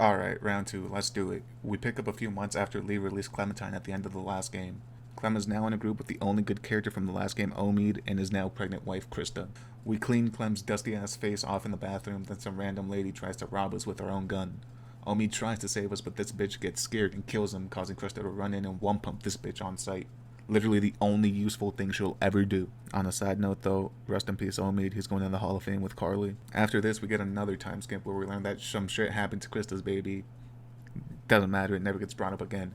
Alright, round two, let's do it. We pick up a few months after Lee released Clementine at the end of the last game. Clem is now in a group with the only good character from the last game, Omid, and his now pregnant wife, Krista. We clean Clem's dusty ass face off in the bathroom, then some random lady tries to rob us with her own gun. Omid tries to save us, but this bitch gets scared and kills him, causing Krista to run in and one pump this bitch on sight. Literally the only useful thing she'll ever do. On a side note though, rest in peace Omid, he's going in the Hall of Fame with Carly. After this, we get another time skip where we learn that some shit happened to Krista's baby. Doesn't matter, it never gets brought up again.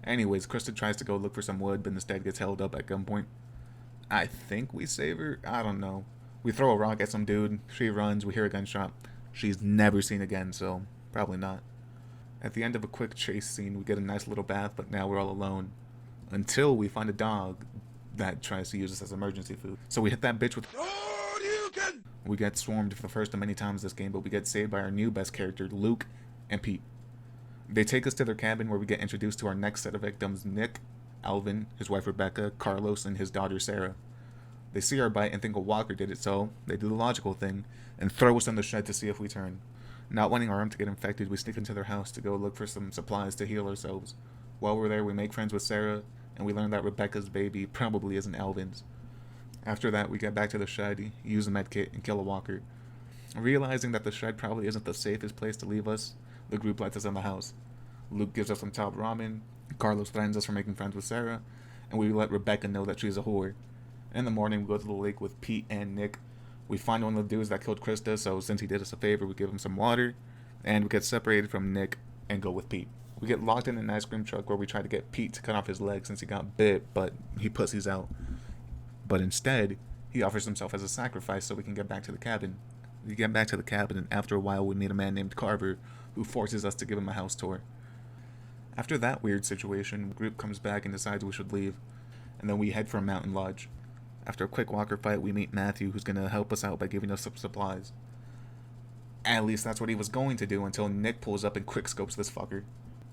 Anyways, Krista tries to go look for some wood, but instead gets held up at gunpoint. I think we save her? I don't know. We throw a rock at some dude, she runs, we hear a gunshot. She's never seen again, so probably not. At the end of a quick chase scene, we get a nice little bath, but now we're all alone. Until we find a dog that tries to use us as emergency food. So we hit that bitch with We get swarmed for the first of many times this game, but we get saved by our new best character, Luke and Pete. They take us to their cabin where we get introduced to our next set of victims, Nick, Alvin, his wife Rebecca, Carlos, and his daughter Sarah. They see our bite and think a walker did it, so they do the logical thing and throw us in the shed to see if we turn. Not wanting our arm to get infected, we sneak into their house to go look for some supplies to heal ourselves. While we're there, we make friends with Sarah, and we learn that Rebecca's baby probably isn't Alvin's. After that, we get back to the shed, use a medkit, and kill a walker. Realizing that the shed probably isn't the safest place to leave us, the group lets us in the house. Luke gives us some top ramen, Carlos threatens us for making friends with Sarah, and we let Rebecca know that she's a whore. In the morning, we go to the lake with Pete and Nick. We find one of the dudes that killed Krista, so since he did us a favor, we give him some water, and we get separated from Nick and go with Pete. We get locked in an ice cream truck where we try to get Pete to cut off his leg since he got bit, but he pussies out. But instead, he offers himself as a sacrifice so we can get back to the cabin. We get back to the cabin, and after a while, we meet a man named Carver who forces us to give him a house tour. After that weird situation, the group comes back and decides we should leave, and then we head for a mountain lodge. After a quick walker fight, we meet Matthew, who's going to help us out by giving us some supplies. At least that's what he was going to do until Nick pulls up and quickscopes this fucker.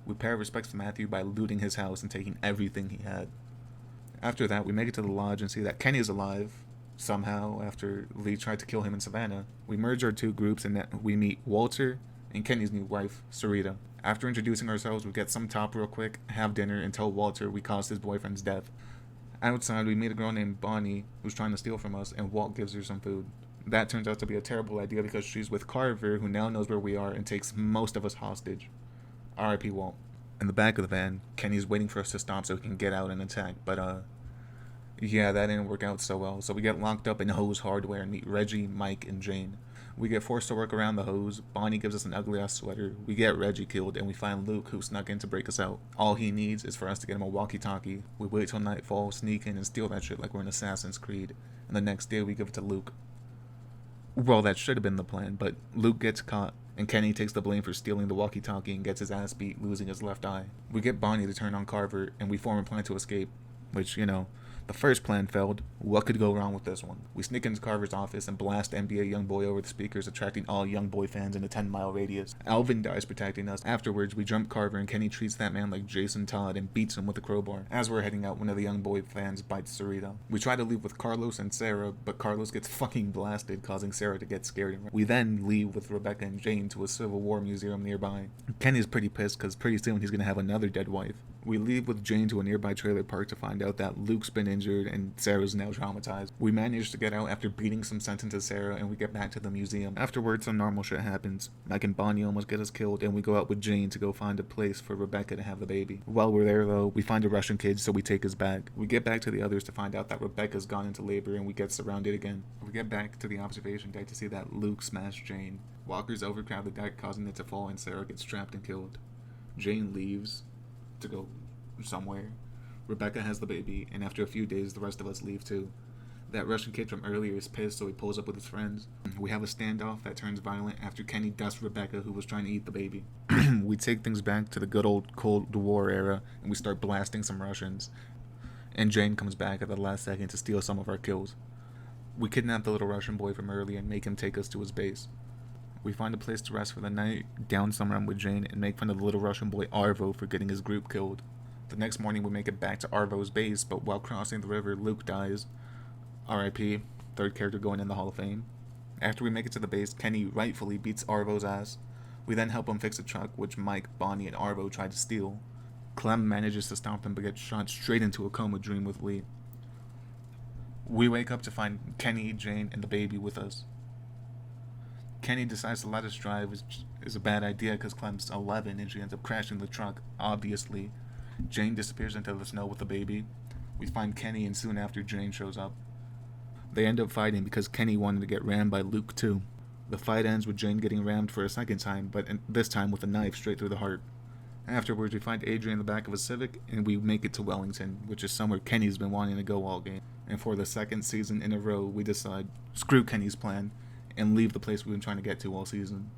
We pay our respects to Matthew by looting his house and taking everything he had. After that, we make it to the lodge and see that Kenny is alive, somehow, after Lee tried to kill him in Savannah. We merge our two groups and we meet Walter and Kenny's new wife, Sarita. After introducing ourselves, we get some top real quick, have dinner, and tell Walter we caused his boyfriend's death. Outside, we meet a girl named Bonnie who's trying to steal from us, and Walt gives her some food. That turns out to be a terrible idea because she's with Carver, who now knows where we are and takes most of us hostage. R.I.P. Walt. In the back of the van, Kenny's waiting for us to stop so he can get out and attack, but yeah, that didn't work out so well. So we get locked up in Hose Hardware and meet Reggie, Mike, and Jane. We get forced to work around the hose. Bonnie gives us an ugly-ass sweater. We get Reggie killed, and we find Luke, who snuck in to break us out. All he needs is for us to get him a walkie-talkie. We wait till nightfall, sneak in, and steal that shit like we're in Assassin's Creed. And the next day, we give it to Luke. Well, that should have been the plan, but Luke gets caught, and Kenny takes the blame for stealing the walkie-talkie and gets his ass beat, losing his left eye. We get Bonnie to turn on Carver, and we form a plan to escape, which, the first plan failed. What could go wrong with this one? We sneak into Carver's office and blast NBA Youngboy over the speakers, attracting all Youngboy fans in a 10-mile radius. Alvin dies protecting us. Afterwards, we jump Carver and Kenny treats that man like Jason Todd and beats him with a crowbar. As we're heading out, one of the Youngboy fans bites Sarita. We try to leave with Carlos and Sarah, but Carlos gets fucking blasted, causing Sarah to get scared. We then leave with Rebecca and Jane to a Civil War museum nearby. Kenny's pretty pissed because pretty soon he's gonna have another dead wife. We leave with Jane to a nearby trailer park to find out that Luke's been injured and Sarah's now traumatized. We manage to get out after beating some sense into Sarah, and we get back to the museum. Afterwards, some normal shit happens. Mike and Bonnie almost get us killed, and we go out with Jane to go find a place for Rebecca to have the baby. While we're there though, we find a Russian kid, so we take his bag. We get back to the others to find out that Rebecca's gone into labor, and we get surrounded again. We get back to the observation deck to see that Luke smashed Jane. Walkers overcrowd the deck, causing it to fall, and Sarah gets trapped and killed. Jane leaves to go somewhere. Rebecca has the baby, and after a few days, the rest of us leave too. That Russian kid from earlier is pissed, so he pulls up with his friends. We have a standoff that turns violent after Kenny dusts Rebecca, who was trying to eat the baby. We take things back to the good old Cold War era, and we start blasting some Russians. And Jane comes back at the last second to steal some of our kills. We kidnap the little Russian boy from earlier and make him take us to his base. We find a place to rest for the night, down some run with Jane, and make fun of the little Russian boy Arvo for getting his group killed. The next morning, we make it back to Arvo's base, but while crossing the river, Luke dies. R.I.P. Third character going in the Hall of Fame. After we make it to the base, Kenny rightfully beats Arvo's ass. We then help him fix a truck, which Mike, Bonnie, and Arvo try to steal. Clem manages to stop them but gets shot straight into a coma dream with Lee. We wake up to find Kenny, Jane, and the baby with us. Kenny decides to let us drive is a bad idea because Clem's 11 and she ends up crashing the truck, obviously. Jane disappears into the snow with the baby. We find Kenny and soon after Jane shows up. They end up fighting because Kenny wanted to get rammed by Luke too. The fight ends with Jane getting rammed for a second time, but this time with a knife straight through the heart. Afterwards, we find Adrian in the back of a Civic, and we make it to Wellington, which is somewhere Kenny's been wanting to go all game. And for the second season in a row, we decide, screw Kenny's plan, and leave the place we've been trying to get to all season.